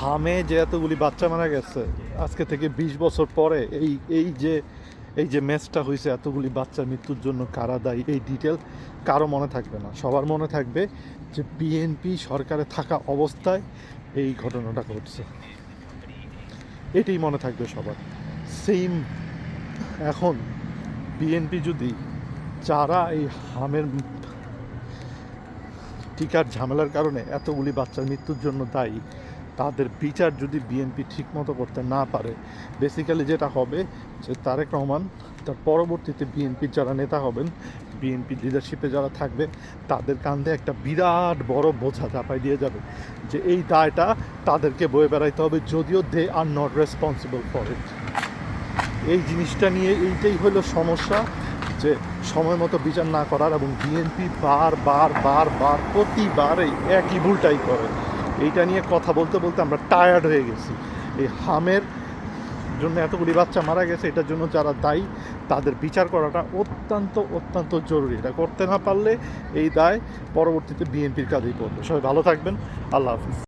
হামে যে এতগুলি বাচ্চা মারা গেছে আজকে থেকে 20 বছর পরে, এই যে ম্যাচটা হয়েছে, এতগুলি বাচ্চার মৃত্যুর জন্য কারা দায়ী, এই ডিটেল কারো মনে থাকবে না। সবার মনে থাকবে যে বিএনপি সরকারে থাকা অবস্থায় এই ঘটনাটা ঘটছে, এটাই মনে থাকবে সবার। সেম এখন বিএনপি যদি, যারা এই হামের টিকার ঝামেলার কারণে এতগুলি বাচ্চার মৃত্যুর জন্য দায়ী, তাদের বিচার যদি বিএনপি ঠিকমতো করতে না পারে, বেসিক্যালি যেটা হবে যে তারেক রহমান তার পরবর্তীতে বিএনপির যারা নেতা হবেন, বিএনপির লিডারশিপে যারা থাকবে, তাদের কাঁধে একটা বিরাট বড় বোঝা চাপাই দিয়ে যাবে যে এই দায়টা তাদেরকে বয়ে বেড়াইতে হবে, যদিও they are not responsible for it. এই জিনিসটা নিয়ে এইটাই হলো সমস্যা, যে সময় মতো বিচার না করার, এবং বিএনপি বার প্রতিবার এই একই ভুলটাই করে। এইটা নিয়ে কথা বলতে বলতে আমরা টায়ার্ড হয়ে গেছি। এই হামের জন্য এতগুলি বাচ্চা মারা গেছে, এটার জন্য যারা দায়ী তাদের বিচার করাটা অত্যন্ত জরুরি। এটা করতে না পারলে এই দায় পরবর্তীতে বিএনপির কাজেই পড়বে। সবাই ভালো থাকবেন। আল্লাহ হাফিজ।